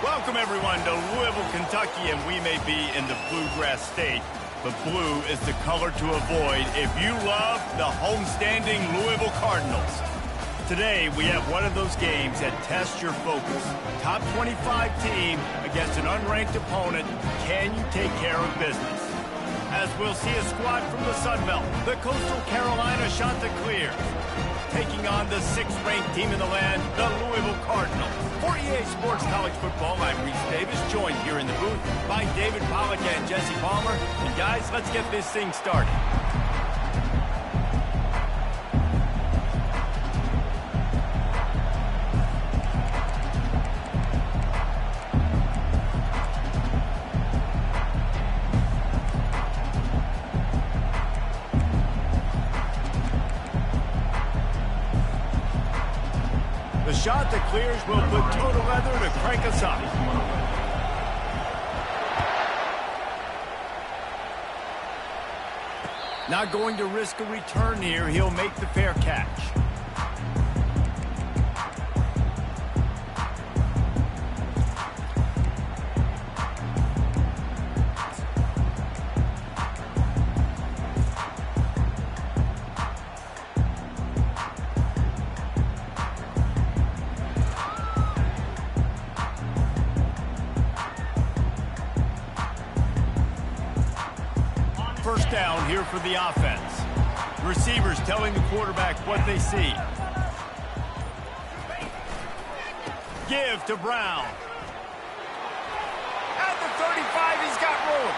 Welcome, everyone, to Louisville, Kentucky, and we may be in the Bluegrass State, but blue is the color to avoid if you love the homestanding Louisville Cardinals. Today, we have one of those games that tests your focus. Top 25 team against an unranked opponent. Can you take care of business? As we'll see a squad from the Sun Belt, the Coastal Carolina Chanticleers, taking on the 6th-ranked team in the land, the Louisville Cardinals. For EA Sports College Football, I'm Reese Davis, joined here in the booth by David Pollack and Jesse Palmer. And guys, let's get this thing started. The Chanticleers will put total leather to crank us up. Not going to risk a return here. He'll make the fair catch. First down here for the offense. Receivers telling the quarterback what they see. Give to Brown. At the 35, he's got room.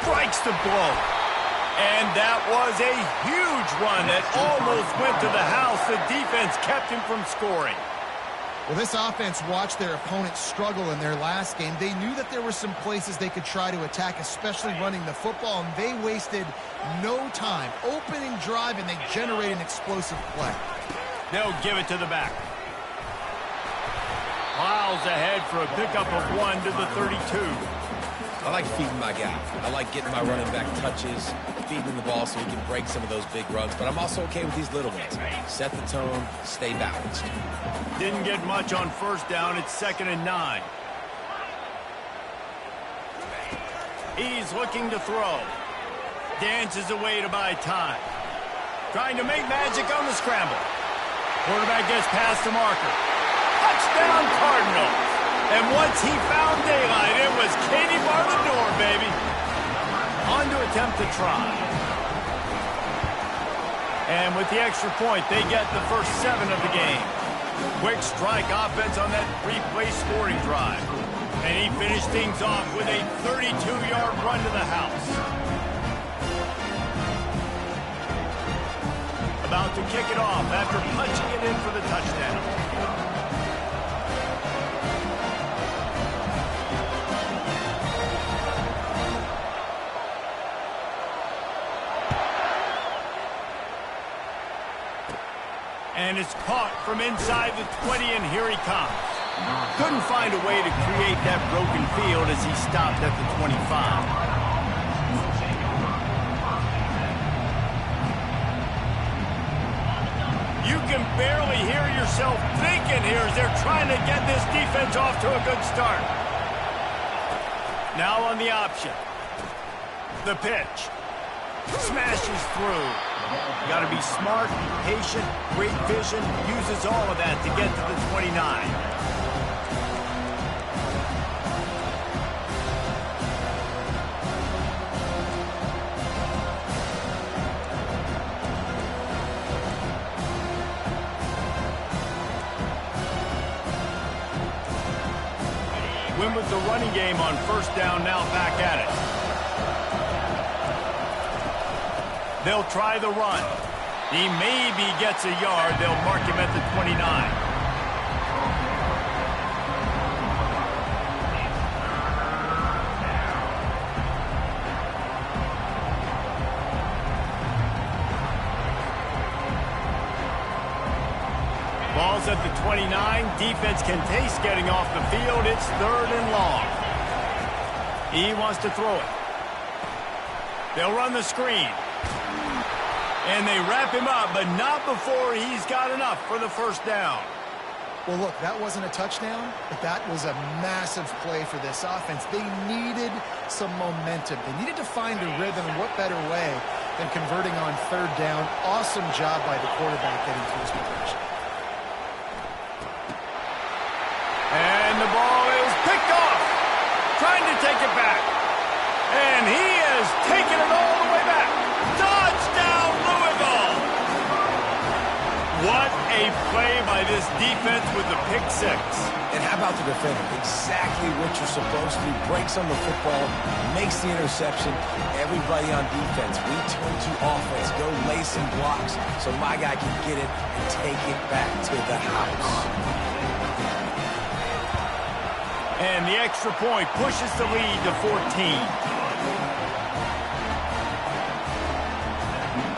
Strikes the blow. And that was a huge run that almost went to the house. The defense kept him from scoring. Well, this offense watched their opponents struggle in their last game. They knew that there were some places they could try to attack, especially running the football, and they wasted no time. Opening drive, and they generated an explosive play. They'll give it to the back. Plows ahead for a pickup of 1 to the 32. I like feeding my guy. I like getting my running back touches, feeding the ball so he can break some of those big runs, but I'm also okay with these little ones. Set the tone, stay balanced. Didn't get much on first down. It's 2nd and 9. He's looking to throw. Dances away to buy time. Trying to make magic on the scramble. Quarterback gets past the marker. Touchdown, Cardinals. And once he found daylight, it was Katie bar the door, baby. On to attempt to try. And with the extra point, they get the first 7 of the game. Quick strike offense on that 3-play scoring drive. And he finished things off with a 32-yard run to the house. About to kick it off after punching it in for the touchdown. And it's caught from inside the 20, and here he comes. Couldn't find a way to create that broken field as he stopped at the 25. You can barely hear yourself thinking here as they're trying to get this defense off to a good start. Now on the option. The pitch. Smashes through. Got to be smart, patient, great vision, uses all of that to get to the 29. Win with the running game on first down, now back at it. They'll try the run. He maybe gets a yard. They'll mark him at the 29. Ball's at the 29. Defense can taste getting off the field. It's 3rd and long. He wants to throw it. They'll run the screen. And they wrap him up, but not before he's got enough for the first down. Well, look, that wasn't a touchdown, but that was a massive play for this offense. They needed some momentum. They needed to find a rhythm, and what better way than converting on third down. Awesome job by the quarterback getting to his progression. And the ball is picked off. Trying to take it back. And he has taken it all the way back. Touchdown, Louisville! What a play by this defense with the pick six. And how about the defender? Exactly what you're supposed to do. Breaks on the football, makes the interception. Everybody on defense, we turn to offense. Go lay some blocks so my guy can get it and take it back to the house. And the extra point pushes the lead to 14.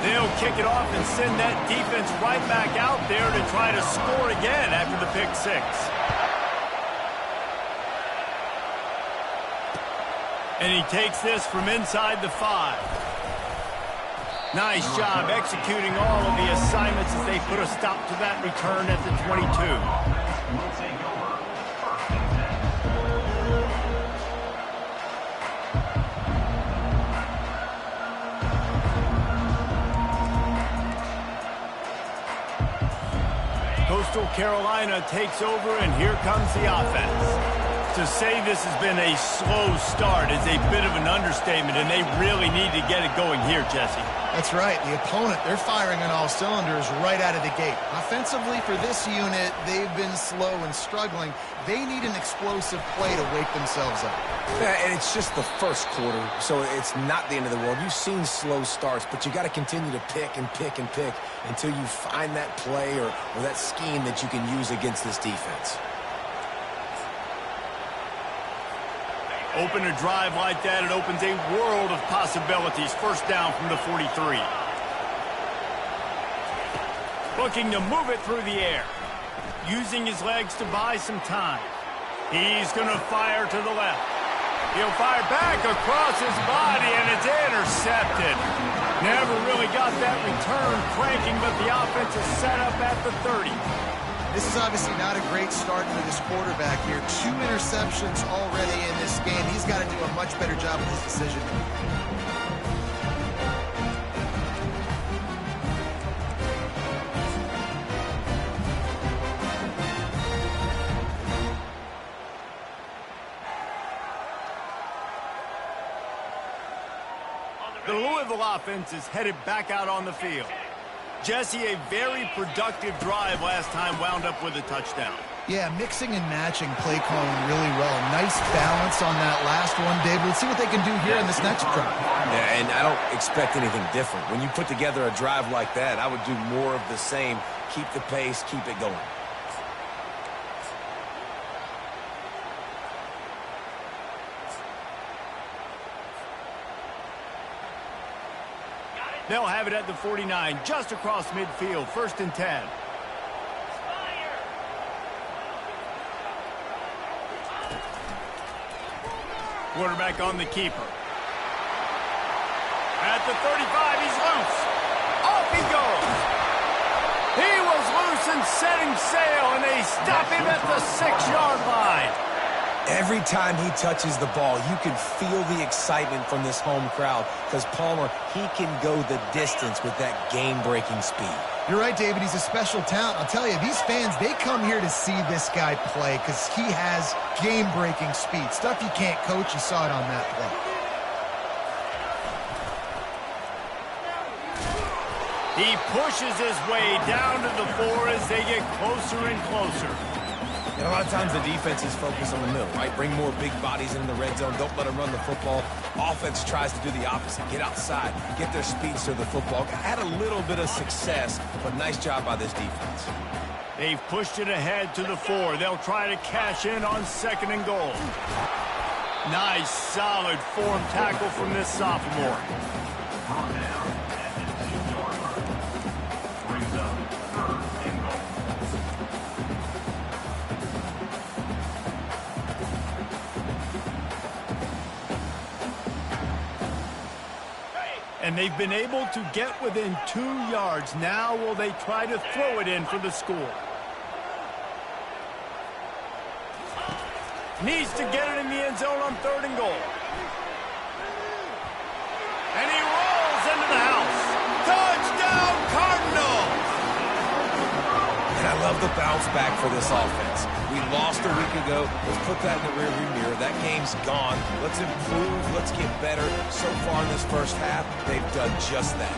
They'll kick it off and send that defense right back out there to try to score again after the pick six. And he takes this from inside the 5. Nice job executing all of the assignments as they put a stop to that return at the 22. Coastal Carolina takes over, and here comes the offense. To say this has been a slow start is a bit of an understatement, and they really need to get it going here, Jesse. That's right. The opponent, they're firing on all cylinders right out of the gate. Offensively, for this unit, they've been slow and struggling. They need an explosive play to wake themselves up. Yeah, and it's just the first quarter, so it's not the end of the world. You've seen slow starts, but you got to continue to pick and pick and pick until you find that play or that scheme that you can use against this defense. Open a drive like that, it opens a world of possibilities. First down from the 43. Looking to move it through the air. Using his legs to buy some time. He's going to fire to the left. He'll fire back across his body, and it's intercepted. Never really got that return cranking, but the offense is set up at the 30. This is obviously not a great start for this quarterback here. 2 interceptions already in this game. He's got to do a much better job with his decision. The Louisville offense is headed back out on the field. Jesse, a very productive drive last time, wound up with a touchdown. Yeah, mixing and matching play calling really well. Nice balance on that last one, Dave. Let's see what they can do here in this next drive. Yeah, and I don't expect anything different. When you put together a drive like that, I would do more of the same. Keep the pace, keep it going. They'll have it at the 49, just across midfield, 1st and 10. Quarterback on the keeper. At the 35, he's loose. Off he goes. He was loose and setting sail, and they stop him at the 6-yard line. Every time he touches the ball, you can feel the excitement from this home crowd because Palmer, he can go the distance with that game-breaking speed. You're right, David. He's a special talent. I'll tell you, these fans, they come here to see this guy play because he has game-breaking speed. Stuff you can't coach. You saw it on that play. He pushes his way down to the 4 as they get closer and closer. And a lot of times the defense is focused on the middle, right? Bring more big bodies into the red zone. Don't let them run the football. Offense tries to do the opposite. Get outside. Get their speedster the football. Had a little bit of success, but nice job by this defense. They've pushed it ahead to the 4. They'll try to cash in on 2nd and goal. Nice, solid form tackle from this sophomore. And they've been able to get within 2 yards. Now will they try to throw it in for the score? Needs to get it in the end zone on 3rd and goal. And he rolls into the house. Touchdown, Cardinals! And I love the bounce back for this offense. We lost a week ago. Let's put that in the rearview mirror. That game's gone. Let's improve. Let's get better. So far in this first half, they've done just that.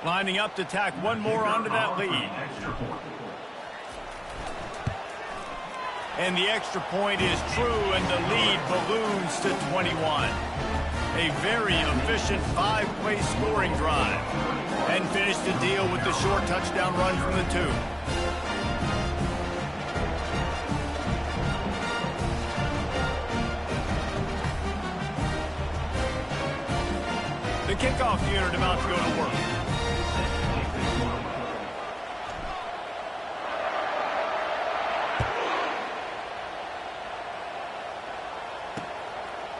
Lining up to tack one more onto that lead. And the extra point is true, and the lead balloons to 21. A very efficient 5-play scoring drive. And finish the deal with the short touchdown run from the 2. The kickoff unit about to go to work.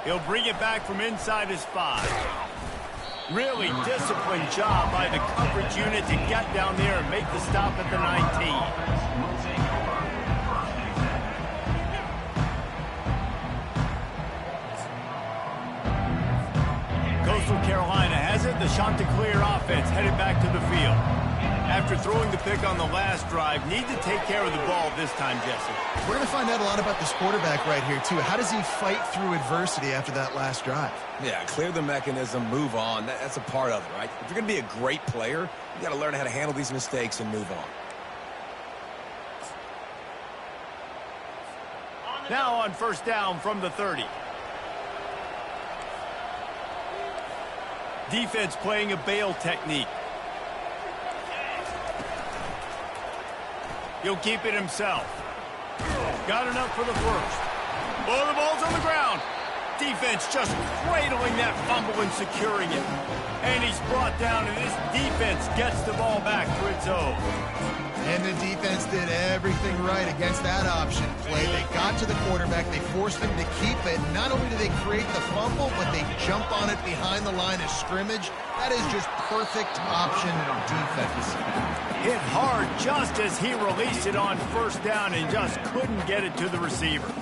He'll bring it back from inside his 5. Really disciplined job by the coverage unit to get down there and make the stop at the 19. Coastal Carolina has it. The Chanticleer offense headed back to the field. After throwing the pick on the last drive, need to take care of the ball this time, Jesse. We're going to find out a lot about this quarterback right here, too. How does he fight through adversity after that last drive? Yeah, clear the mechanism, move on. That's a part of it, right? If you're going to be a great player, you got to learn how to handle these mistakes and move on. Now on 1st down from the 30. Defense playing a bail technique. He'll keep it himself. Got enough for the 1st. Oh, the ball's on the ground. Defense just cradling that fumble and securing it. And he's brought down, and this defense gets the ball back to its own. And the defense did everything right against that option play. They got to the quarterback. They forced him to keep it. Not only do they create the fumble, but they jump on it behind the line of scrimmage. That is just perfect option defense. Hit hard just as he released it on 1st down and just couldn't get it to the receiver.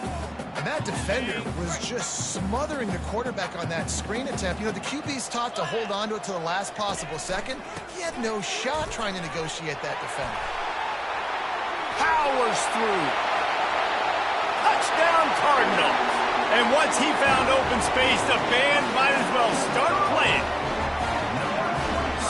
And that defender was just smothering the quarterback on that screen attempt. You know, the QB's taught to hold on to it to the last possible second. He had no shot trying to negotiate that defender. Powers through. Touchdown, Cardinals. And once he found open space, the band might as well start playing.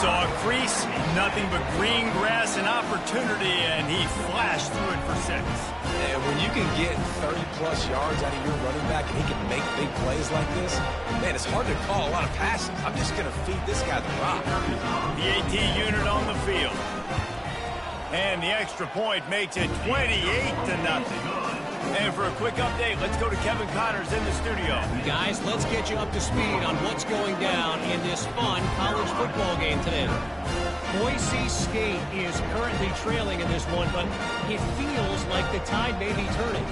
Saw a crease, nothing but green grass and opportunity, and he flashed through it for 6. And when you can get 30-plus yards out of your running back and he can make big plays like this, man, it's hard to call a lot of passes. I'm just going to feed this guy the rock. The AT unit on the field. And the extra point makes it 28-0. And for a quick update, let's go to Kevin Connors in the studio. Guys, let's get you up to speed on what's going down in this fun college football game today. Boise State is currently trailing in this one, but it feels like the tide may be turning.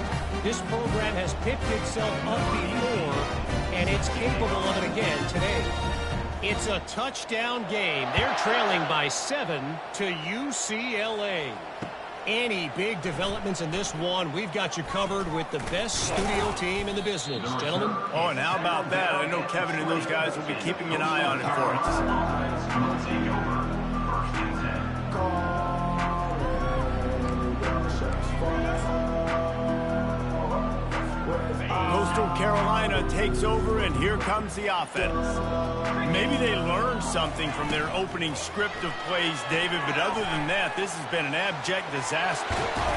This program has picked itself up before, and it's capable of it again today. It's a touchdown game. They're trailing by 7 to UCLA. Any big developments in this one, we've got you covered with the best studio team in the business, gentlemen. Oh, and how about that? I know Kevin and those guys will be keeping an eye on it for us. Coastal Carolina takes over, and here comes the offense. Maybe they learned something from their opening script of plays, David, but other than that, this has been an abject disaster.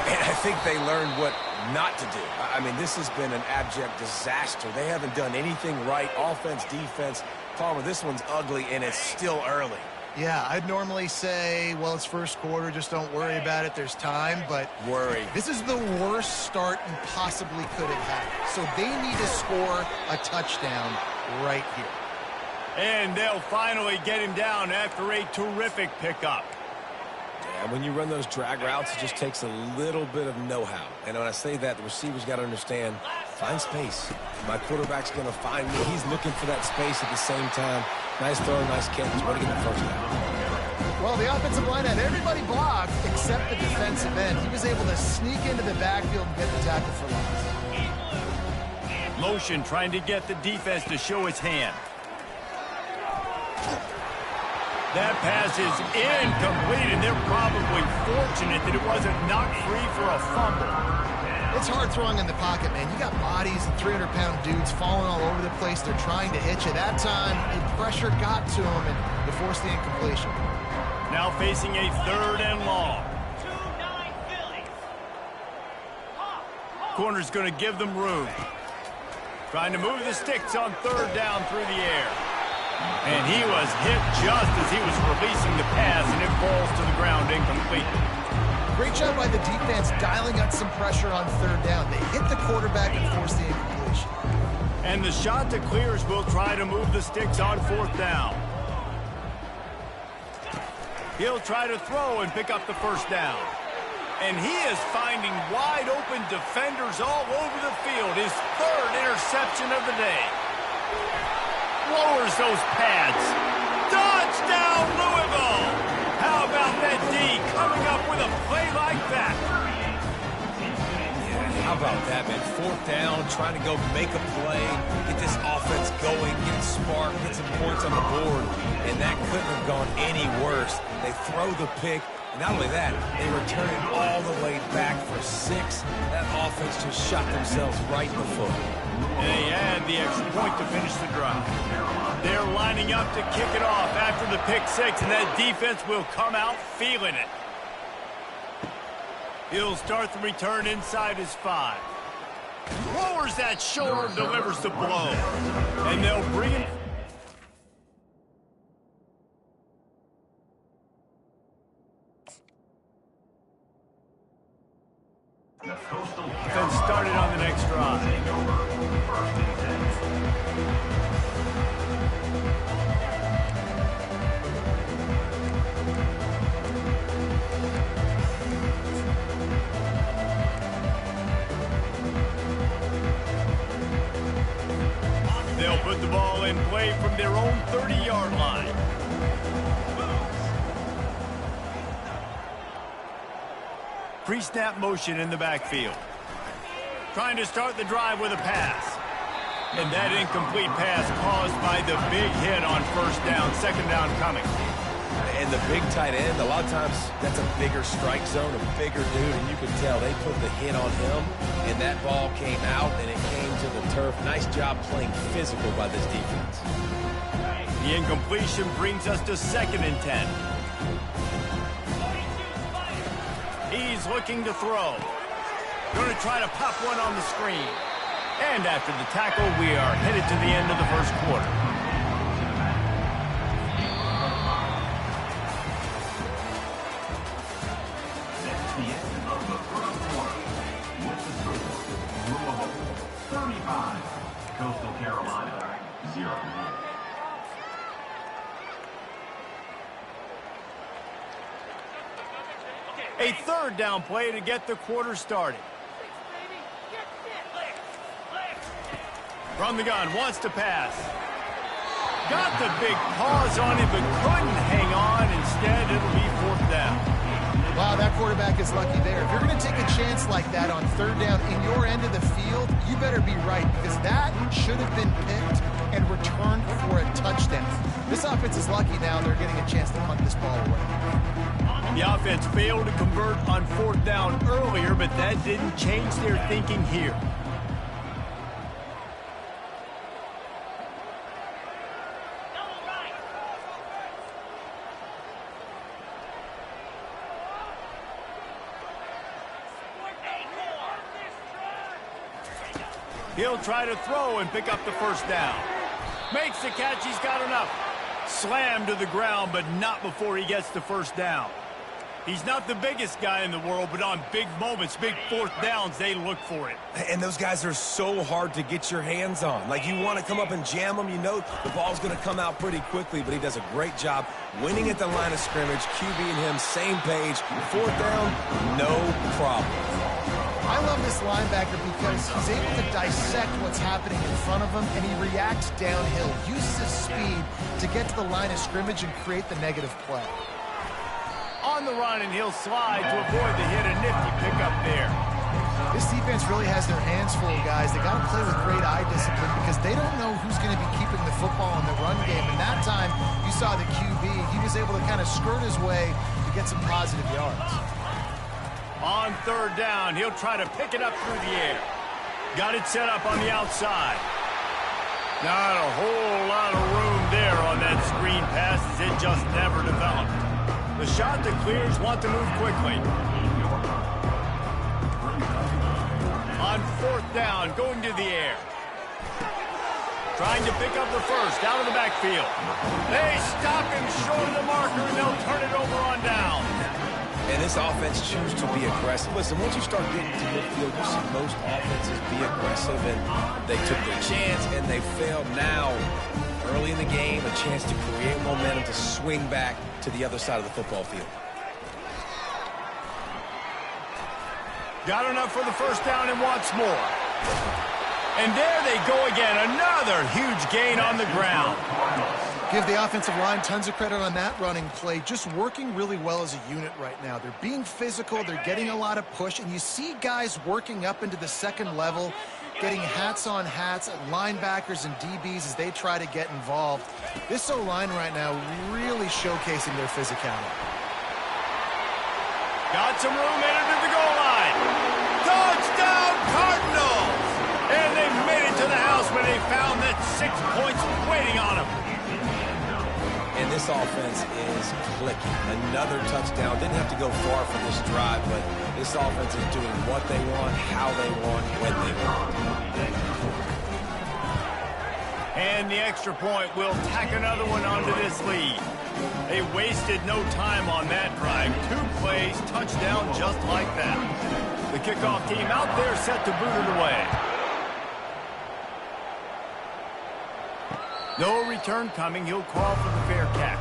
And I think they learned what not to do. I mean, this has been an abject disaster. They haven't done anything right, offense, defense. Palmer, this one's ugly, and it's still early. Yeah, I'd normally say, well, it's first quarter, just don't worry about it, there's time, but worry. This is the worst start you possibly could have had. So they need to score a touchdown right here. And they'll finally get him down after a terrific pickup. Yeah, and when you run those drag routes, it just takes a little bit of know-how. And when I say that, the receiver's got to understand, find space. My quarterback's going to find me. He's looking for that space at the same time. Nice throw, nice catch. Want to get the first down. Well, the offensive line had everybody blocked except the defensive end. He was able to sneak into the backfield and get the tackle for loss. Motion trying to get the defense to show its hand. That pass is incomplete, and they're probably fortunate that it wasn't knocked free for a fumble. It's hard throwing in the pocket, man. You got bodies and 300-pound dudes falling all over the place. They're trying to hit you. That time, the pressure got to him, and they forced the incompletion. Now facing a 3rd and long. Corner's going to give them room. Trying to move the sticks on 3rd down through the air. And he was hit just as he was releasing the pass, and it falls to the ground incomplete. Great job by the defense dialing up some pressure on 3rd down. They hit the quarterback and forced the incompletion. And the shot that clears will try to move the sticks on 4th down. He'll try to throw and pick up the 1st down. And he is finding wide open defenders all over the field. His 3rd interception of the day. Lowers those pads. Touchdown, Louisville! How about that D coming up with a play like that? Yeah, how about that, man? 4th down, trying to go make a play, get this offense going, get it sparked, get some points on the board, and that couldn't have gone any worse. They throw the pick, and not only that, they return it all the way back for 6. That offense just shot themselves right in the foot. And they add the extra point to finish the drive. They're lining up to kick it off after the pick 6, and that defense will come out feeling it. He'll start the return inside his 5. Lowers that shoulder and delivers the blow. And they'll bring it. Defense started on the next drive. They'll put the ball in play from their own 30-yard line. Pre-snap motion in the backfield. Trying to start the drive with a pass. And that incomplete pass caused by the big hit on 1st down, 2nd down coming. And the big tight end, a lot of times that's a bigger strike zone, a bigger dude, and you can tell they put the hit on him, and that ball came out, and it came to the turf. Nice job playing physical by this defense. The incompletion brings us to 2nd and 10. He's looking to throw. Going to try to pop one on the screen. And after the tackle, we are headed to the end of the 1st quarter. That's the end of the 1st quarter. With the score, Louisville 35, Coastal Carolina 0. A 3rd down play to get the quarter started. From the gun, wants to pass. Got the big paws on it, but couldn't hang on. Instead, it'll be 4th down. Wow, that quarterback is lucky there. If you're going to take a chance like that on 3rd down in your end of the field, you better be right, because that should have been picked and returned for a touchdown. This offense is lucky now they're getting a chance to punt this ball away. The offense failed to convert on 4th down earlier, but that didn't change their thinking here. He'll try to throw and pick up the 1st down. Makes the catch, he's got enough. Slammed to the ground, but not before he gets the 1st down. He's not the biggest guy in the world, but on big moments, big fourth downs, they look for it. And those guys are so hard to get your hands on. Like, you want to come up and jam them, you know the ball's going to come out pretty quickly, but he does a great job winning at the line of scrimmage. QB and him, same page. Fourth down, no problem. I love this linebacker because he's able to dissect what's happening in front of him, and he reacts downhill, uses his speed to get to the line of scrimmage and create the negative play. On the run, and he'll slide to avoid the hit. A nifty pickup there. This defense really has their hands full, guys. They got to play with great eye discipline because they don't know who's going to be keeping the football in the run game. And that time, you saw the QB. He was able to kind of skirt his way to get some positive yards. On third down, he'll try to pick it up through the air. Got it set up on the outside. Not a whole lot of room there on that screen pass as it just never developed. The shot that clears want to move quickly. On fourth down, going to the air. Trying to pick up the first, out of the backfield. They stop him short of the marker, and they'll turn it over on down. And this offense chooses to be aggressive. Listen, once you start getting to midfield, you see most offenses be aggressive, and they took their chance, and they failed. Now, early in the game, a chance to create momentum to swing back to the other side of the football field. Got enough for the first down and wants more. And there they go again. Another huge gain on the ground. Give the offensive line tons of credit on that running play. Just working really well as a unit right now. They're being physical. They're getting a lot of push. And you see guys working up into the second level, getting hats on hats at linebackers and DBs as they try to get involved. This O-line right now really showcasing their physicality. Got some room headed to the goal line. Touchdown Cardinals! And they made it to the house when they found that 6 points waiting on them. And this offense is clicking. Another touchdown. Didn't have to go far for this drive, but this offense is doing what they want, how they want, when they want. And the extra point will tack another one onto this lead. They wasted no time on that drive. 2 plays, touchdown just like that. The kickoff team out there set to boot it away. No return coming. He'll call for the fair catch.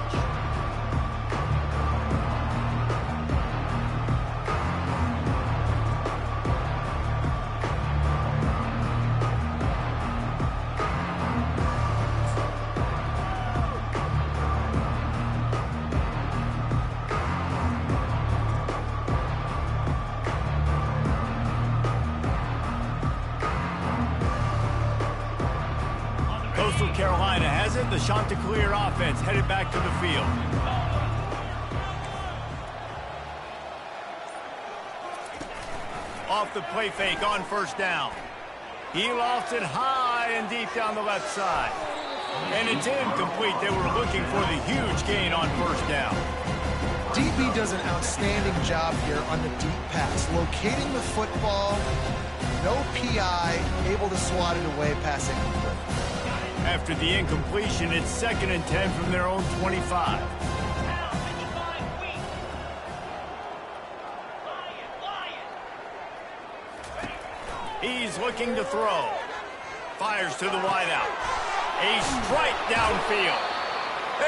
Coastal Carolina has it. The Chanticleer offense headed back to the field. Off the play fake on first down. He lofts it high and deep down the left side. And it's incomplete. They were looking for the huge gain on first down. DB does an outstanding job here on the deep pass, locating the football, no PI, able to swat it away, passing. After the incompletion, it's 2nd and 10 from their own 25. He's looking to throw. Fires to the wideout. A strike downfield.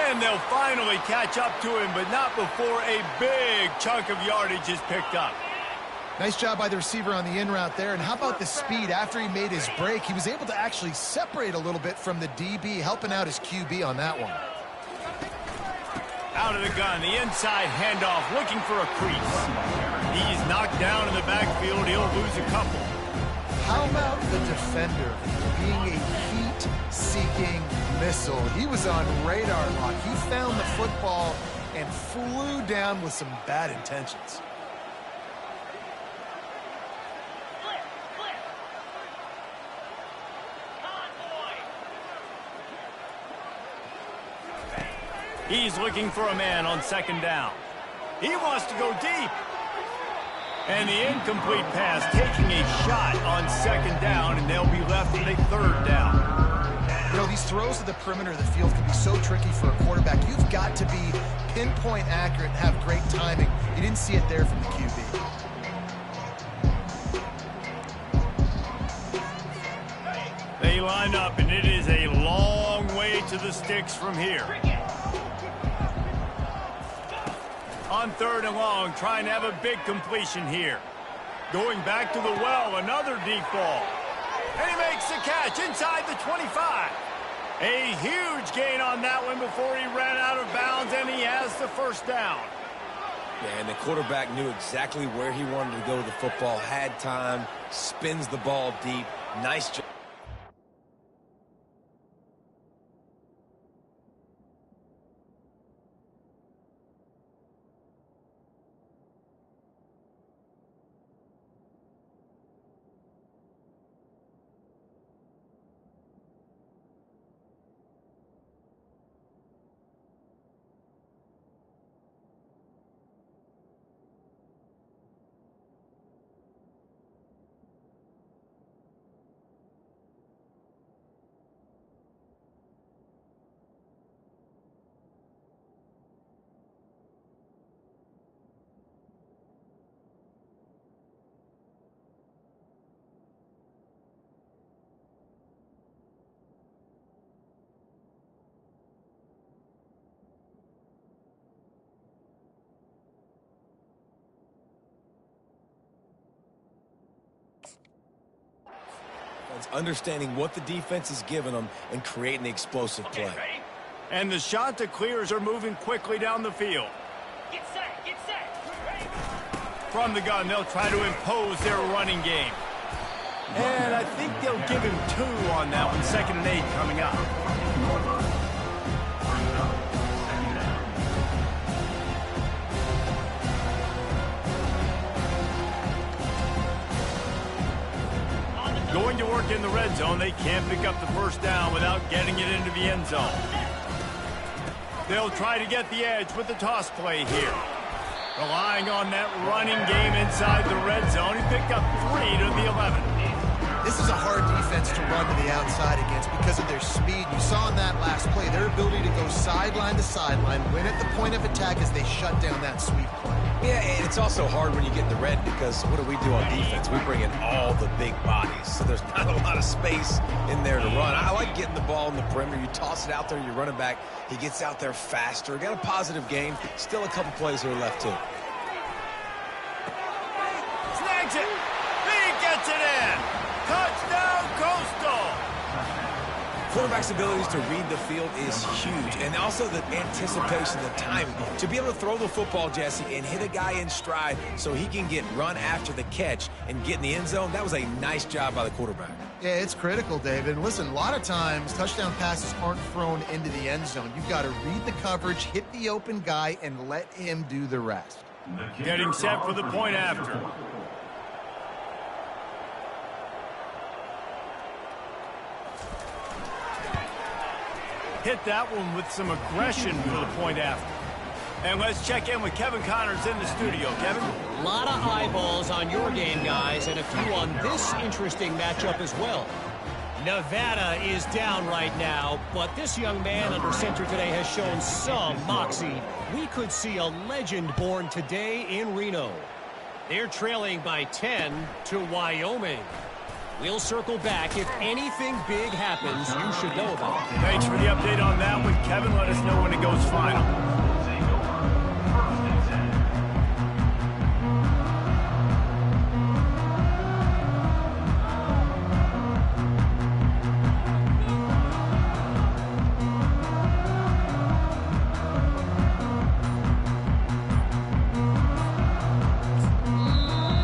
And they'll finally catch up to him, but not before a big chunk of yardage is picked up. Nice job by the receiver on the in route there. And how about the speed? After he made his break, he was able to actually separate a little bit from the DB, helping out his QB on that one. Out of the gun, the inside handoff, looking for a crease. He's knocked down in the backfield. He'll lose a couple. How about the defender being a heat-seeking missile? He was on radar lock. He found the football and flew down with some bad intentions. He's looking for a man on 2nd down. He wants to go deep. And the incomplete pass taking a shot on 2nd down, and they'll be left with a 3rd down. You know, these throws to the perimeter of the field can be so tricky for a quarterback. You've got to be pinpoint accurate and have great timing. You didn't see it there from the QB. They line up, and it is a long way to the sticks from here. On 3rd and long, trying to have a big completion here. Going back to the well, another deep ball. And he makes the catch inside the 25. A huge gain on that one before he ran out of bounds, and he has the first down. Yeah, and the quarterback knew exactly where he wanted to go with the football, had time, spins the ball deep. Nice job. Understanding what the defense is giving them and creating the explosive play. And the Chanticleers are moving quickly down the field. Get set, get set. From the gun, they'll try to impose their running game. And I think they'll give him 2 on that one. 2nd and 8 coming up. Going to work in the red zone. They can't pick up the first down without getting it into the end zone. They'll try to get the edge with the toss play here. Relying on that running game inside the red zone. He picked up 3 to the 11. This is a hard defense to run to the outside against because of their speed. You saw in that last play their ability to go sideline to sideline, win at the point of attack as they shut down that sweep play. Yeah, and it's also hard when you get in the red because what do we do on defense? We bring in all the big bodies, so there's not a lot of space in there to run. I like getting the ball in the perimeter. You toss it out there, you're running back. He gets out there faster. Got a positive game. Still a couple plays here left, too. Snags it. He gets it in. Touchdown, Coastal. Quarterback's abilities to read the field is huge, and also the anticipation, the timing. To be able to throw the football, Jesse, and hit a guy in stride so he can get run after the catch and get in the end zone, that was a nice job by the quarterback. Yeah, it's critical, David. And listen, a lot of times touchdown passes aren't thrown into the end zone. You've got to read the coverage, hit the open guy, and let him do the rest. Getting set for the point after. Hit that one with some aggression for the point after. And let's check in with Kevin Connors in the studio. Kevin? A lot of eyeballs on your game, guys, and a few on this interesting matchup as well. Nevada is down right now, but this young man under center today has shown some moxie. We could see a legend born today in Reno. They're trailing by 10 to Wyoming. We'll circle back. If anything big happens, you should know about it. Thanks for the update on that one, Kevin. Let us know when it goes final.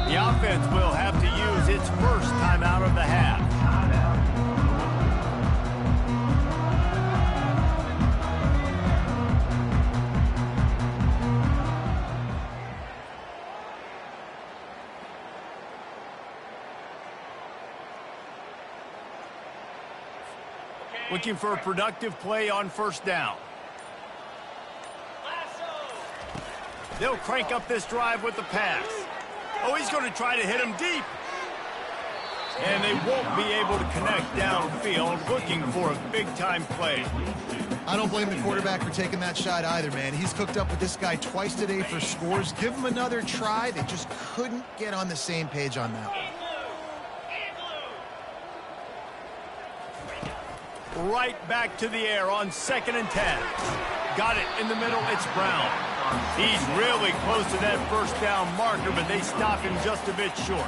The offense will have to use its first time out of the half. Looking for a productive play on first down. They'll crank up this drive with the pass. Oh, he's going to try to hit him deep. And they won't be able to connect downfield, looking for a big-time play. I don't blame the quarterback for taking that shot either, man. He's cooked up with this guy twice today for scores. Give him another try. They just couldn't get on the same page on that one. Right back to the air on 2nd and 10. Got it in the middle. It's Brown. He's really close to that first down marker, but they stop him just a bit short.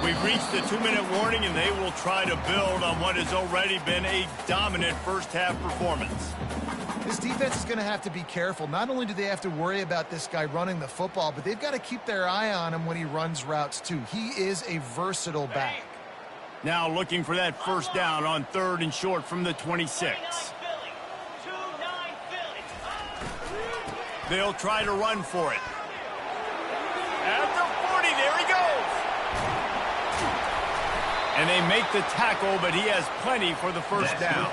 We've reached the 2-minute warning, and they will try to build on what has already been a dominant first-half performance. This defense is going to have to be careful. Not only do they have to worry about this guy running the football, but they've got to keep their eye on him when he runs routes, too. He is a versatile back. Now looking for that first down on 3rd and short from the 26. They'll try to run for it. At the 40, there he goes. And they make the tackle, but he has plenty for the first down.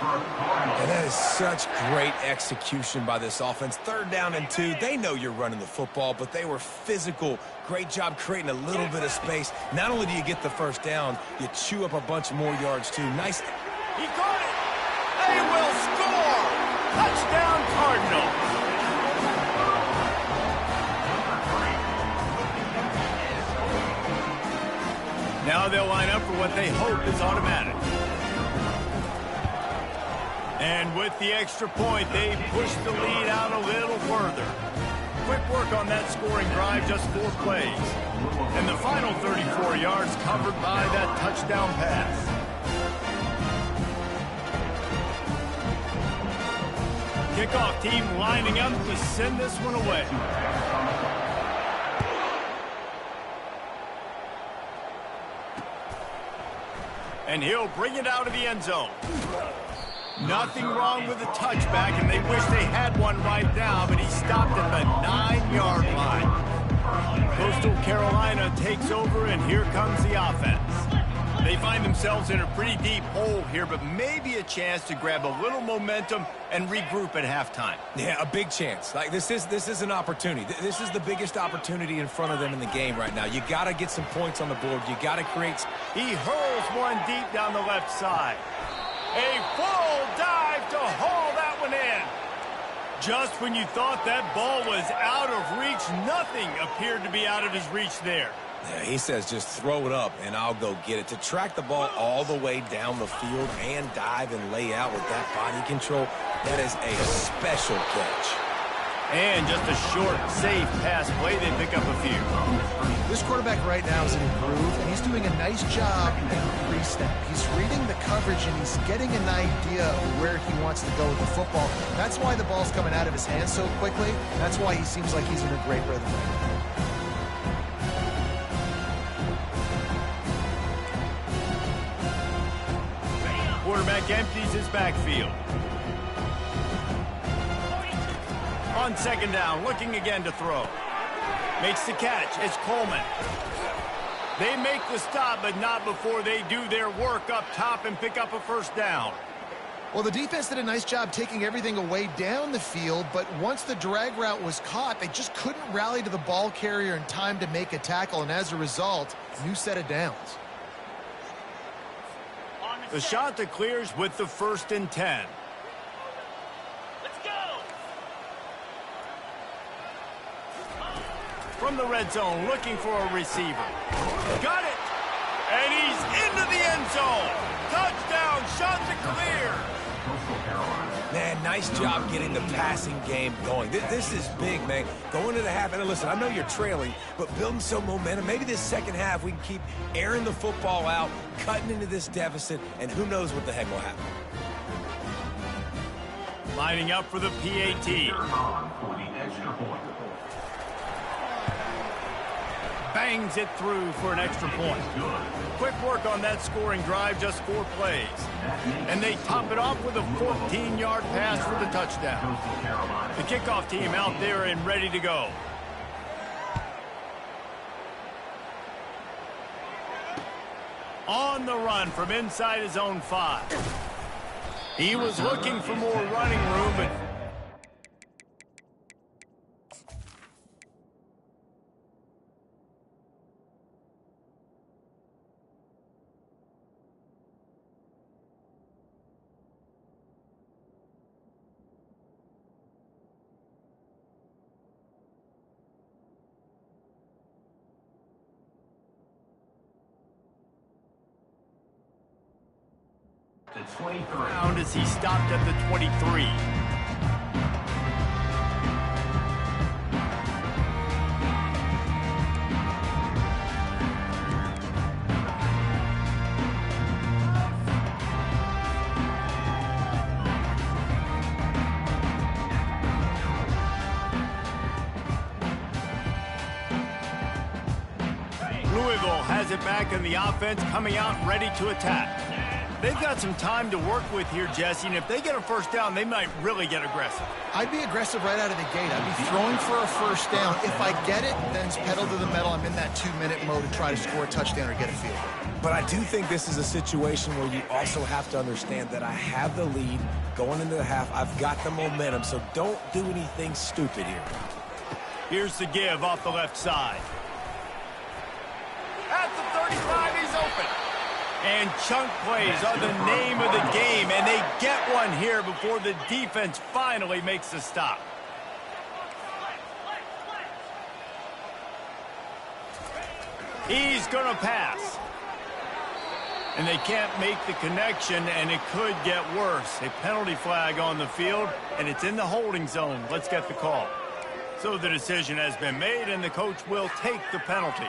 And that is such great execution by this offense. 3rd down and 2. They know you're running the football, but they were physical. Great job creating a little bit of space. Not only do you get the first down, you chew up a bunch more yards, too. Nice. He caught it. They will score. Touchdown, Cardinals. Now they'll line up for what they hope is automatic. And with the extra point, they push the lead out a little further. Quick work on that scoring drive, just 4 plays. And the final 34 yards covered by that touchdown pass. Kickoff team lining up to send this one away. And he'll bring it out of the end zone. Nothing wrong with the touchback, and they wish they had one right now, but he stopped at the 9-yard line. Coastal Carolina takes over, and here comes the offense. They find themselves in a pretty deep hole here, but maybe a chance to grab a little momentum and regroup at halftime. Yeah, a big chance. Like this is an opportunity. This is the biggest opportunity in front of them in the game right now. You got to get some points on the board. You got to create. He hurls one deep down the left side. A full dive to haul that one in. Just when you thought that ball was out of reach, nothing appeared to be out of his reach there. Yeah, he says just throw it up and I'll go get it. To track the ball all the way down the field and dive and lay out with that body control, that is a special catch. And just a short, safe pass play, they pick up a few. This quarterback right now is in a groove, and he's doing a nice job in pre-snap. He's reading the coverage, and he's getting an idea of where he wants to go with the football. That's why the ball's coming out of his hands so quickly. That's why he seems like he's in a great rhythm right now. Quarterback empties his backfield. On 2nd down, looking again to throw. Makes the catch. It's Coleman. They make the stop, but not before they do their work up top and pick up a first down. Well, the defense did a nice job taking everything away down the field, but once the drag route was caught, they just couldn't rally to the ball carrier in time to make a tackle, and as a result, new set of downs. The shot that clears with the 1st and 10. Let's go. From the red zone, looking for a receiver. Got it! And he's into the end zone. Touchdown, shot to clear. Man, nice job getting the passing game going. This is big, man. Going into the half, and listen, I know you're trailing, but building some momentum. Maybe this second half we can keep airing the football out, cutting into this deficit, and who knows what the heck will happen. Lining up for the PAT. For the extra point. Bangs it through for an extra point. Quick work on that scoring drive, just 4 plays. And they top it off with a 14-yard pass for the touchdown. The kickoff team out there and ready to go. On the run from inside his own 5. He was looking for more running room, but the 23. Round as he stopped at the 23. Louisville has it back in the offense, coming out ready to attack. They've got some time to work with here, Jesse, and if they get a first down, they might really get aggressive. I'd be aggressive right out of the gate. I'd be throwing for a first down. If I get it, then it's pedal to the metal. I'm in that 2-minute mode to try to score a touchdown or get a field goal. But I do think this is a situation where you also have to understand that I have the lead going into the half. I've got the momentum, so don't do anything stupid here. Here's the give off the left side. At the 35, he's open. And chunk plays are the name of the game, and they get one here before the defense finally makes the stop. He's going to pass. And they can't make the connection, and it could get worse. A penalty flag on the field, and it's in the holding zone. Let's get the call. So the decision has been made, and the coach will take the penalty.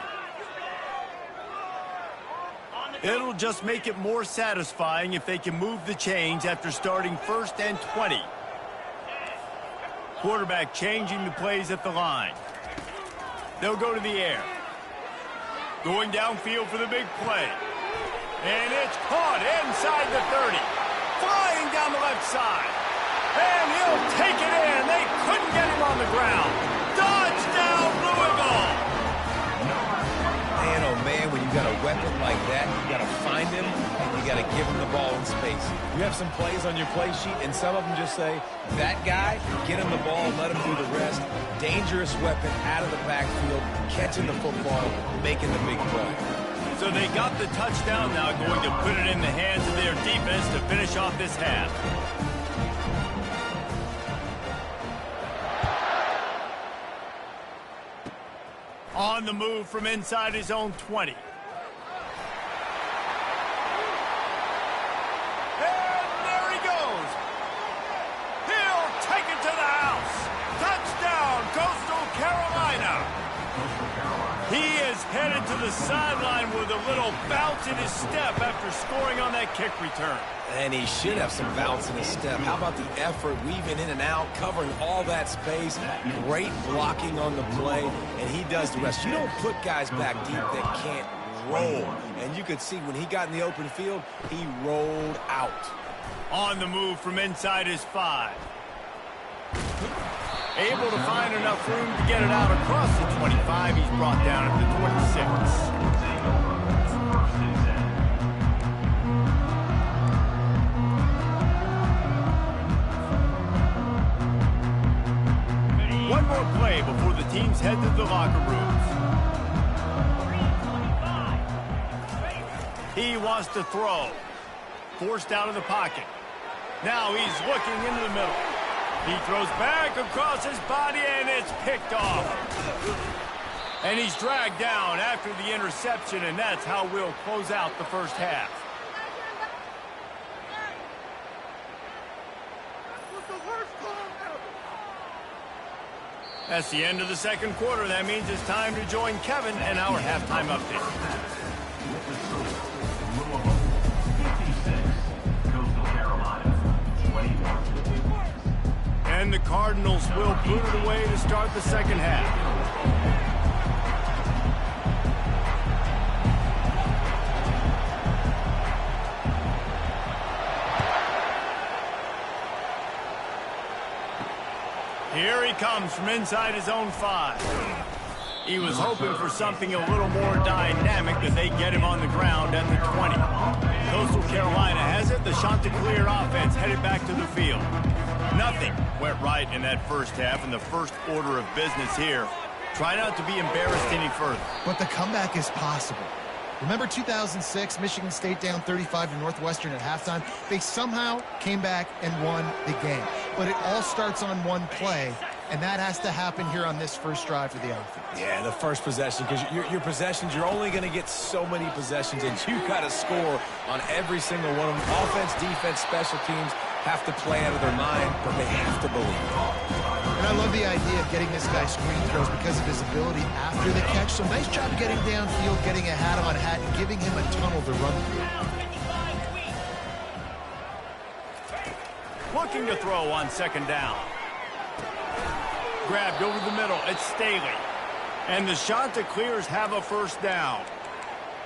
It'll just make it more satisfying if they can move the chains after starting 1st and 20. Quarterback changing the plays at the line. They'll go to the air. Going downfield for the big play. And it's caught inside the 30. Flying down the left side. And he'll take it in. They couldn't get him on the ground. Touchdown, Louisville! Man, oh man, when you got a weapon like that, you got to find him and you got to give him the ball in space. You have some plays on your play sheet, and some of them just say, that guy, get him the ball, let him do the rest. Dangerous weapon out of the backfield, catching the football, making the big play. So they got the touchdown now, going to put it in the hands of their defense to finish off this half. On the move from inside his own 20. And there he goes. He'll take it to the house. Touchdown, Coastal Carolina. He is headed to the sideline with a little bounce in his step after scoring on that kick return. And he should have some bounce in his step. How about the effort, weaving in and out, covering all that space, great blocking on the play, and he does the rest. You don't put guys back deep that can't roll. And you could see when he got in the open field, he rolled out. On the move from inside his 5. Able to find enough room to get it out across the 25. He's brought down at the 26. One more play before the teams head to the locker rooms. He wants to throw. Forced out of the pocket. Now he's looking into the middle. He throws back across his body, and it's picked off. And he's dragged down after the interception, and that's how we'll close out the first half. That's the end of the second quarter. That means it's time to join Kevin and our halftime update. Louisville, 56. Coastal Carolina, 21. And the Cardinals will boot it away to start the second half. Here he comes from inside his own 5. He was hoping for something a little more dynamic, but they get him on the ground at the 20. Coastal Carolina has it. The Chanticleer offense headed back to the field. Nothing went right in that first half, and the first order of business here. Try not to be embarrassed any further. But the comeback is possible. Remember 2006, Michigan State down 35 to Northwestern at halftime? They somehow came back and won the game. But it all starts on one play, and that has to happen here on this first drive for the offense. Yeah, the first possession, because your possessions, you're only going to get so many possessions, and you got to score on every single one of them. Offense, defense, special teams have to play out of their mind, but they have to believe. And I love the idea of getting this guy screen throws because of his ability after the catch. So nice job getting downfield, getting a hat on hat, and giving him a tunnel to run through. Looking to throw on second down. Grabbed over the middle. It's Staley. And the Chanticleers have a first down.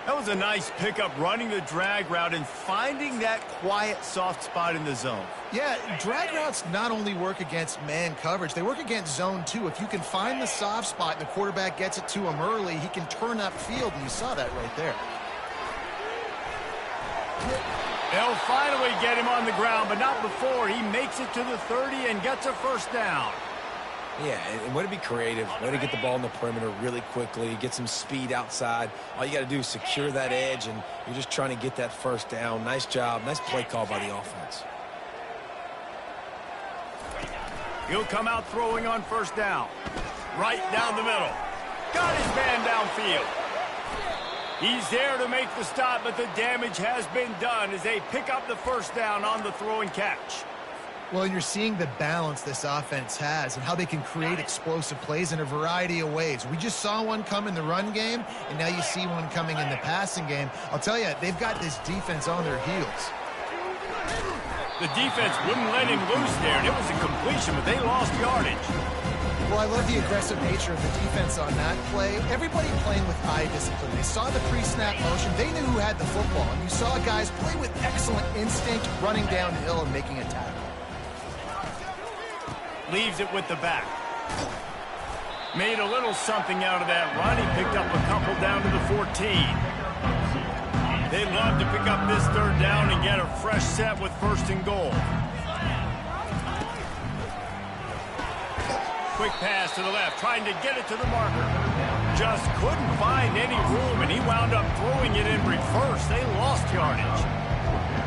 That was a nice pickup, running the drag route and finding that quiet, soft spot in the zone. Yeah, drag routes not only work against man coverage, they work against zone too. If you can find the soft spot and the quarterback gets it to him early, he can turn upfield, and you saw that right there. They'll finally get him on the ground, but not before. He makes it to the 30 and gets a first down. Yeah, and way to be creative, way to get the ball in the perimeter really quickly, get some speed outside. All you got to do is secure that edge, and you're just trying to get that first down. Nice job, nice play call by the offense. He'll come out throwing on first down. Right down the middle. Got his man downfield. He's there to make the stop, but the damage has been done as they pick up the first down on the throw and catch. Well, and you're seeing the balance this offense has and how they can create explosive plays in a variety of ways. We just saw one come in the run game, and now you see one coming in the passing game. I'll tell you, they've got this defense on their heels. The defense wouldn't let him loose there, and it was a completion, but they lost yardage. Well, I love the aggressive nature of the defense on that play. Everybody playing with eye discipline. They saw the pre-snap motion. They knew who had the football, and you saw guys play with excellent instinct, running downhill and making a tackle. Leaves it with the back. Made a little something out of that run. He picked up a couple down to the 14. They'd love to pick up this third down and get a fresh set with first and goal. Quick pass to the left, trying to get it to the marker. Just couldn't find any room, and he wound up throwing it in reverse. They lost yardage.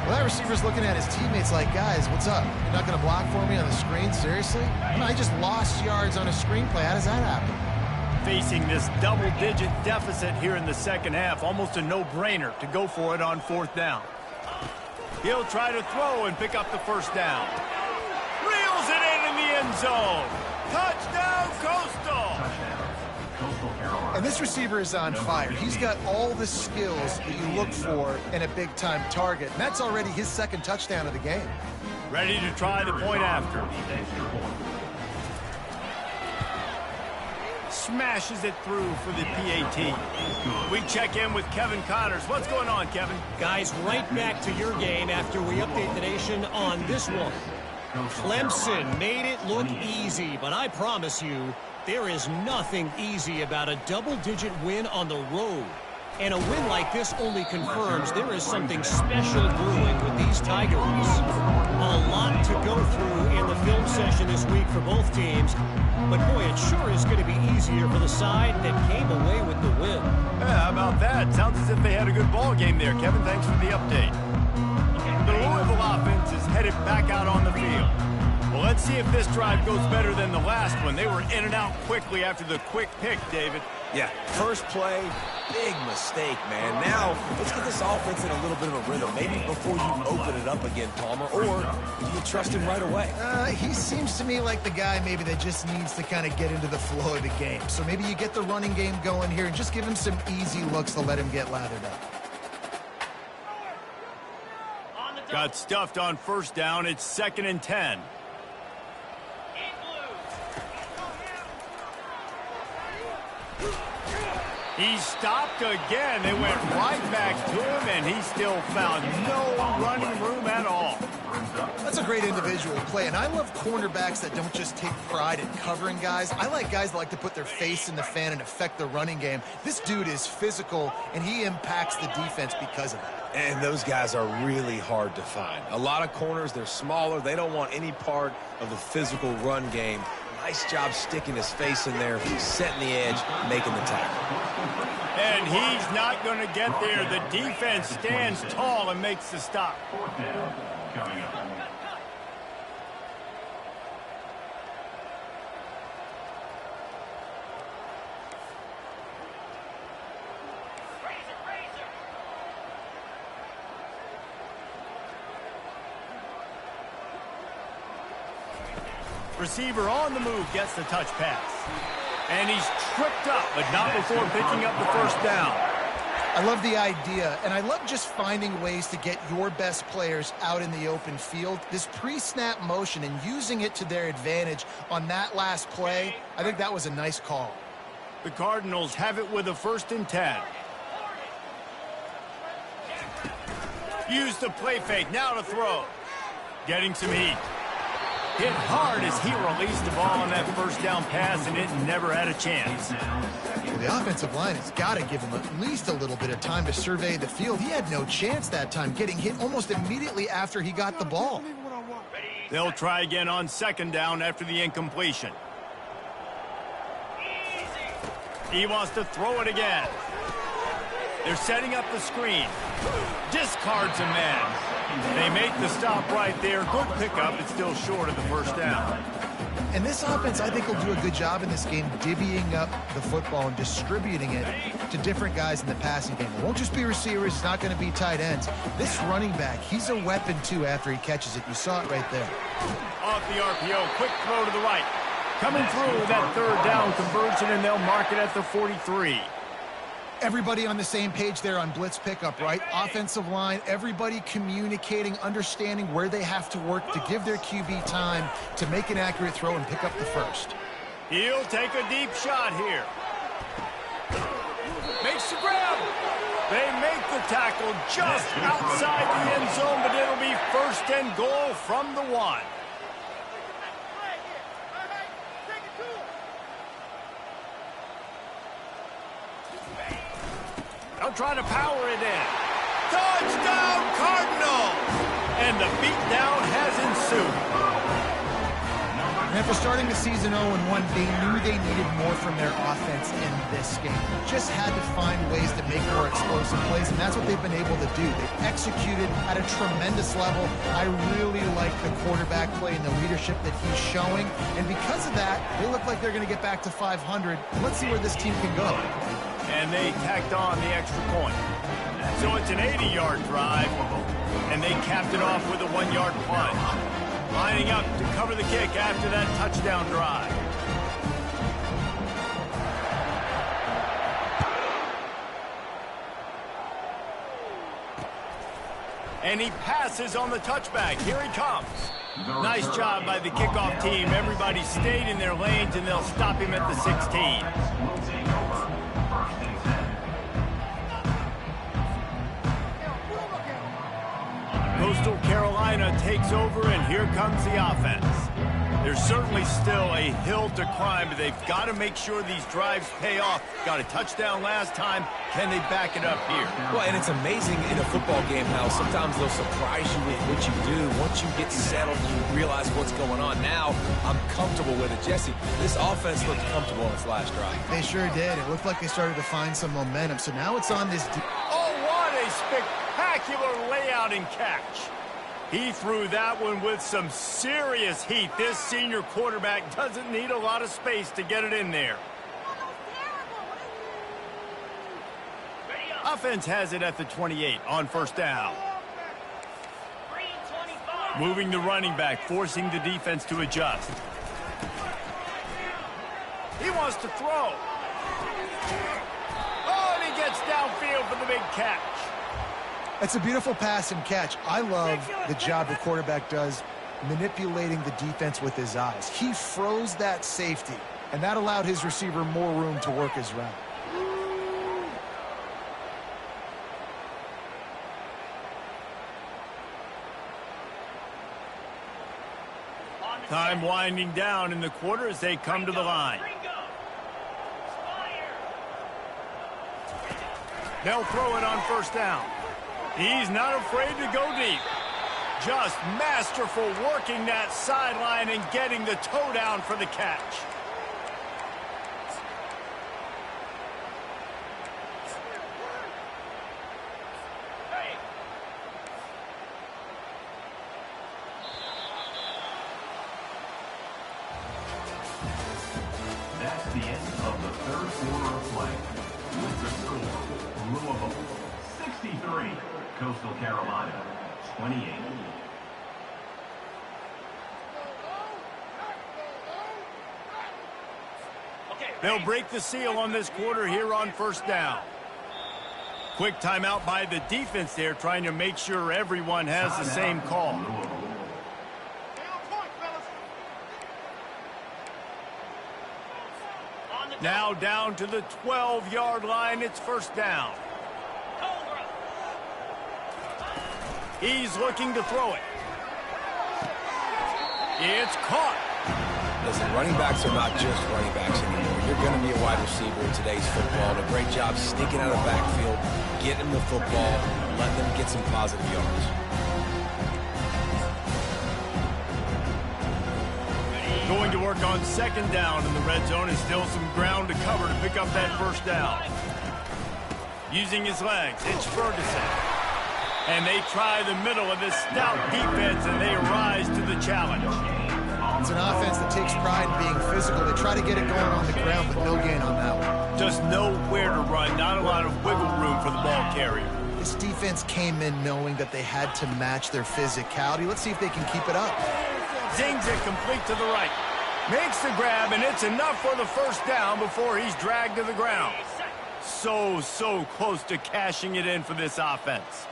Well, that receiver's looking at his teammates like, guys, what's up? You're not going to block for me on the screen? Seriously? I just lost yards on a screenplay. How does that happen? Facing this double-digit deficit here in the second half, almost a no-brainer to go for it on fourth down. He'll try to throw and pick up the first down. Reels it in the end zone. Touchdown, Coastal! And this receiver is on fire. He's got all the skills that you look for in a big-time target. And that's already his second touchdown of the game. Ready to try the point after. Smashes it through for the PAT. We check in with Kevin Connors. What's going on, Kevin? Guys, right back to your game after we update the nation on this one. Clemson made it look easy, but I promise you, there is nothing easy about a double-digit win on the road. And a win like this only confirms there is something special brewing with these Tigers. A lot to go through in the film session this week for both teams. But boy, it sure is going to be easier for the side that came away with the win. Yeah, how about that? Sounds as if they had a good ball game there, Kevin. Thanks for the update. The Louisville offense is headed back out on the field. Well, let's see if this drive goes better than the last one. They were in and out quickly after the quick pick, David. Yeah, first play, big mistake, man. Now, let's get this offense in a little bit of a rhythm. Maybe before you open it up again, Palmer, or do you trust him right away? He seems to me like the guy maybe that just needs to kind of get into the flow of the game. So maybe you get the running game going here and just give him some easy looks to let him get lathered up. Got stuffed on first down. It's 2nd and 10. He stopped again. They went right back to him, and he still found no running room at all. That's a great individual play, and I love cornerbacks that don't just take pride in covering guys. I like guys that like to put their face in the fan and affect the running game. This dude is physical, and he impacts the defense because of that. And those guys are really hard to find. A lot of corners, they're smaller. They don't want any part of the physical run game. Nice job sticking his face in there, setting the edge, making the tackle. And he's not going to get there. The defense stands tall and makes the stop. Receiver on the move gets the touch pass. And he's tripped up, but not before picking up the first down. I love the idea, and I love just finding ways to get your best players out in the open field. This pre-snap motion and using it to their advantage on that last play, I think that was a nice call. The Cardinals have it with a 1st and 10. Use the play fake, now to throw. Getting some heat. Hit hard as he released the ball on that first down pass, and it never had a chance. Well, the offensive line has got to give him at least a little bit of time to survey the field. He had no chance that time, getting hit almost immediately after he got the ball. They'll try again on 2nd down after the incompletion. He wants to throw it again. They're setting up the screen. Discards a man. They make the stop right there. Good pickup. It's still short of the first down. And this offense, I think, will do a good job in this game divvying up the football and distributing it to different guys in the passing game. It won't just be receivers. It's not going to be tight ends. This running back, he's a weapon, too, after he catches it. You saw it right there. Off the RPO. Quick throw to the right. Coming through with that 3rd down conversion, and they'll mark it at the 43. Everybody on the same page there on blitz pickup, right? Offensive line, everybody communicating, understanding where they have to work to give their QB time to make an accurate throw and pick up the first. He'll take a deep shot here. Makes the grab. They make the tackle just outside the end zone, but it'll be 1st and goal from the 1. They'll try to power it in. Touchdown, Cardinals! And the beatdown has ensued. And after starting the season 0-1, they knew they needed more from their offense in this game. Just had to find ways to make more explosive plays, and that's what they've been able to do. They've executed at a tremendous level. I really like the quarterback play and the leadership that he's showing. And because of that, they look like they're going to get back to 500. Let's see where this team can go. And they tacked on the extra point. So it's an 80-yard drive, and they capped it off with a 1-yard plunge. Lining up to cover the kick after that touchdown drive. And he passes on the touchback. Here he comes. Nice job by the kickoff team. Everybody stayed in their lanes, and they'll stop him at the 16. Coastal Carolina takes over, and here comes the offense. There's certainly still a hill to climb, but they've got to make sure these drives pay off. Got a touchdown last time. Can they back it up here? Well, and it's amazing in a football game how sometimes they'll surprise you with what you do. Once you get settled, you realize what's going on. Now, I'm comfortable with it. Jesse, this offense looked comfortable on its last drive. They sure did. It looked like they started to find some momentum. So now it's on this... Oh, what a spectacular layout and catch. He threw that one with some serious heat. This senior quarterback doesn't need a lot of space to get it in there. Offense has it at the 28 on 1st down. Moving the running back, forcing the defense to adjust. He wants to throw. Oh, and he gets downfield for the big catch. It's a beautiful pass and catch. I love the job the quarterback does manipulating the defense with his eyes. He froze that safety, and that allowed his receiver more room to work his route. Time winding down in the quarter as they come to the line. They'll throw it on 1st down. He's not afraid to go deep. Just masterful working that sideline and getting the toe down for the catch. That's the end of the 3rd quarter of play. With the score, Louisville 63, Coastal Carolina 28. They'll break the seal on this quarter here on first down. Quick timeout by the defense there, trying to make sure everyone has the same call. Now down to the 12-yard line. It's first down. He's looking to throw it. It's caught. Listen, running backs are not just running backs anymore. You're going to be a wide receiver in today's football. And a great job sneaking out of the backfield, getting the football, letting them get some positive yards. Going to work on second down in the red zone, and still some ground to cover to pick up that first down. Using his legs, it's Ferguson. And they try the middle of this stout defense, and they rise to the challenge. It's an offense that takes pride in being physical. They try to get it going on the ground, but no gain on that one. Just nowhere to run, not a lot of wiggle room for the ball carrier. This defense came in knowing that they had to match their physicality. Let's see if they can keep it up. Zings it complete to the right. Makes the grab, and it's enough for the first down before he's dragged to the ground. So close to cashing it in for this offense.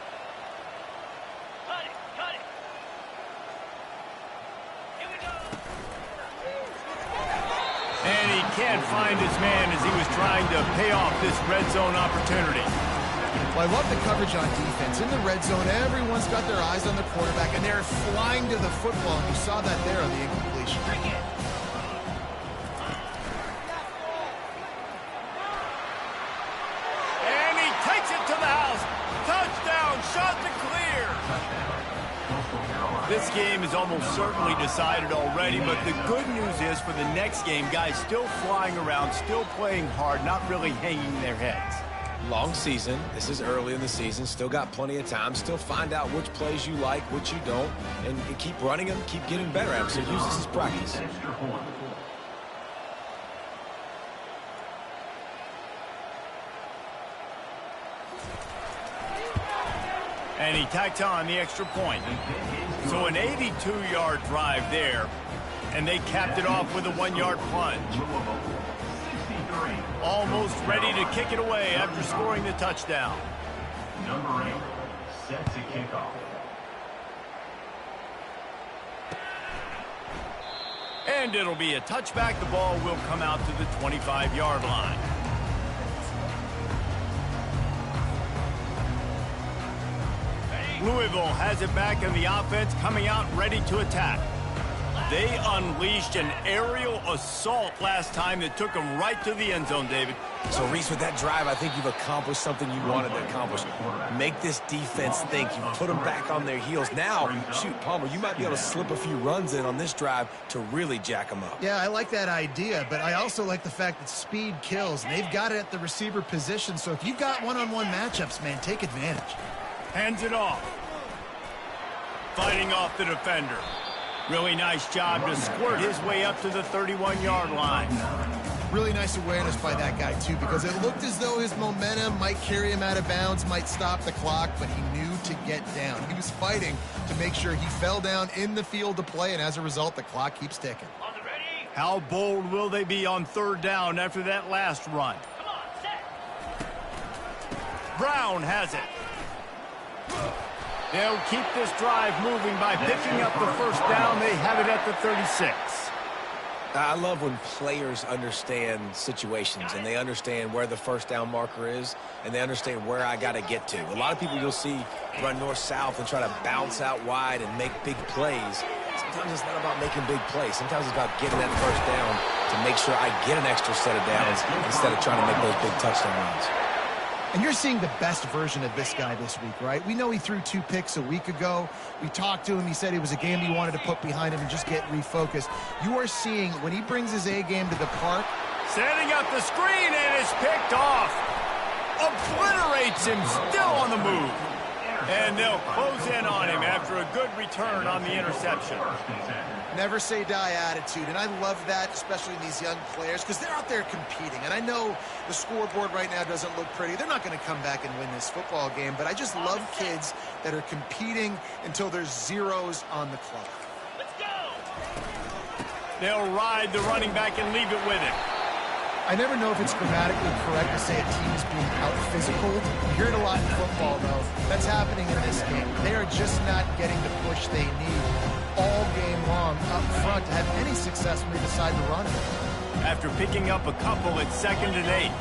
And he can't find his man as he was trying to pay off this red zone opportunity. Well, I love the coverage on defense. In the red zone, everyone's got their eyes on the quarterback, and they're flying to the football, and you saw that there on the incompletion. And he takes it to the house. Touchdown, shot to clear. This game is almost certainly decided already, but the good news is for the next game, guys still flying around, still playing hard, not really hanging their heads. Long season. This is early in the season. Still got plenty of time. Still find out which plays you like, which you don't, and keep running them, keep getting better at them. So use this as practice. And he tacked on the extra point. So an 82-yard drive there, and they capped it off with a 1-yard plunge. Almost ready to kick it away after scoring the touchdown. Number 8 set to kick off. And it'll be a touchback. The ball will come out to the 25-yard line. Louisville has it back in the offense, coming out ready to attack. They unleashed an aerial assault last time that took them right to the end zone, David. So, Reese, with that drive, I think you've accomplished something you wanted to accomplish. Make this defense think. You put them back on their heels. Now, shoot, Palmer, you might be able to slip a few runs in on this drive to really jack them up. Yeah, I like that idea, but I also like the fact that speed kills, and they've got it at the receiver position. So if you've got one-on-one matchups, man, take advantage. Hands it off. Fighting off the defender. Really nice job to squirt his way up to the 31-yard line. Really nice awareness by that guy, too, because it looked as though his momentum might carry him out of bounds, might stop the clock, but he knew to get down. He was fighting to make sure he fell down in the field to play, and as a result, the clock keeps ticking. How bold will they be on third down after that last run? Brown has it. They'll keep this drive moving by picking up the first down. They have it at the 36. I love when players understand situations and they understand where the first down marker is and they understand where I got to get to. A lot of people you'll see run north-south and try to bounce out wide and make big plays. Sometimes it's not about making big plays. Sometimes it's about getting that first down to make sure I get an extra set of downs instead of trying to make those big touchdown runs. And you're seeing the best version of this guy this week, right? We know he threw 2 picks a week ago. We talked to him. He said it was a game he wanted to put behind him and just get refocused. You are seeing when he brings his A game to the park. Setting up the screen, and it's picked off. Obliterates him, still on the move. And they'll close in on him after a good return on the interception. Never say die attitude, and I love that, especially in these young players, because they're out there competing. And I know the scoreboard right now doesn't look pretty. They're not going to come back and win this football game, but I just love kids that are competing until there's zeros on the clock. Let's go! They'll ride the running back and leave it with him. I never know if it's grammatically correct to say a team is being out-physical. You hear it a lot in football, though. That's happening in this game. They are just not getting the push they need all game long up front to have any success when they decide to run it. After picking up a couple, it's 2nd and 8.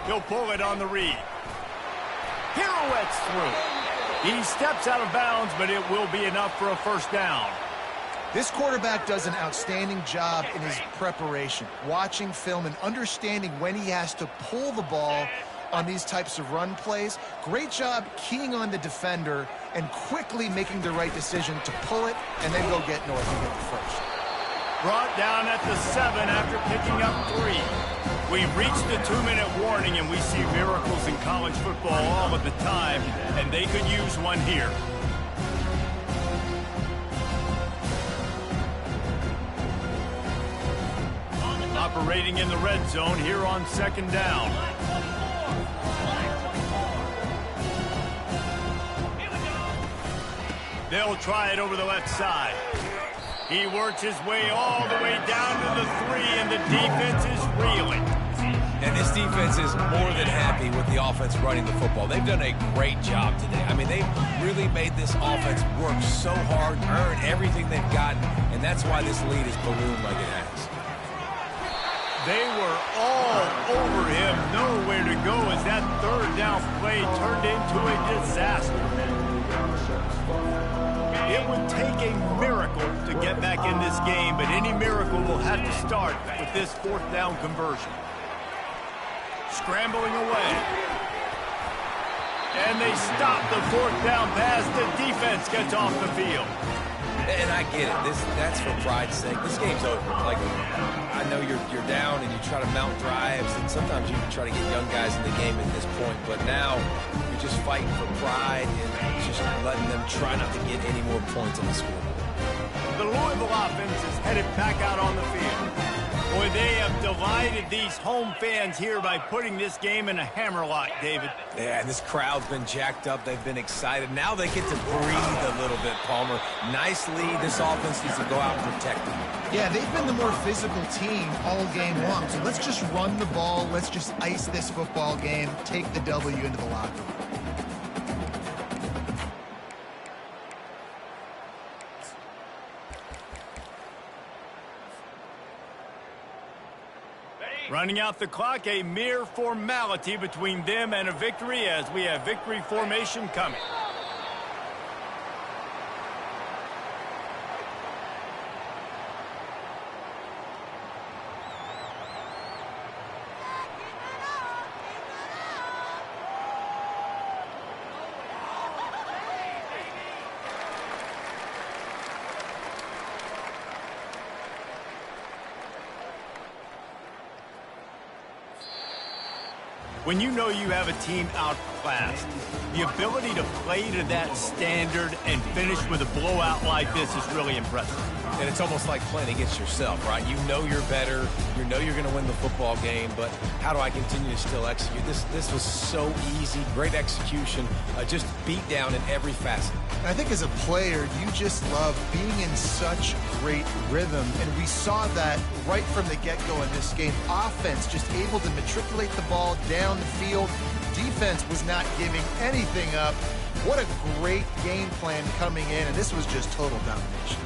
He'll pull it on the read. Pirouettes through. He steps out of bounds, but it will be enough for a first down. This quarterback does an outstanding job in his preparation, watching film and understanding when he has to pull the ball on these types of run plays. Great job keying on the defender and quickly making the right decision to pull it and then go get north and get the first. Brought down at the 7 after picking up 3. We've reached the 2-minute warning, and we see miracles in college football all of the time, and they could use one here. Operating in the red zone here on 2nd down. They'll try it over the left side. He works his way all the way down to the 3, and the defense is reeling. And this defense is more than happy with the offense running the football. They've done a great job today. I mean, they've really made this offense work so hard, earn everything they've gotten, and that's why this lead is ballooned like it has. They were all over him, nowhere to go as that 3rd down play turned into a disaster. It would take a miracle to get back in this game, but any miracle will have to start with this 4th down conversion. Scrambling away. And they stop the 4th down pass. The defense gets off the field. And I get it. That's for pride's sake. This game's over. Like, I know you're down and you try to mount drives, and sometimes you try to get young guys in the game at this point, but now you're just fighting for pride and just letting them try not to get any more points on the scoreboard. The Louisville offense is headed back out on the field. Boy, they have delighted these home fans here by putting this game in a hammerlock, David. Yeah, and this crowd's been jacked up. They've been excited. Now they get to breathe a little bit, Palmer. Nice lead. This offense needs to go out and protect them. Yeah, they've been the more physical team all game long. So let's just run the ball. Let's just ice this football game, take the W into the locker room. Running out the clock, a mere formality between them and a victory as we have victory formation coming. When you know you have a team outclassed, the ability to play to that standard and finish with a blowout like this is really impressive. And it's almost like playing against yourself, right? You know you're better. You know you're going to win the football game, but how do I continue to still execute? This was so easy, great execution, just beat down in every facet. And I think as a player, you just love being in such great rhythm, and we saw that right from the get-go in this game. Offense just able to matriculate the ball down the field. Defense was not giving anything up. What a great game plan coming in, and this was just total domination.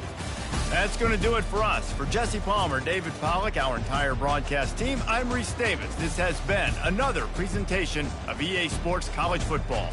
That's going to do it for us. For Jesse Palmer, David Pollack, our entire broadcast team, I'm Reese Davis. This has been another presentation of EA Sports College Football.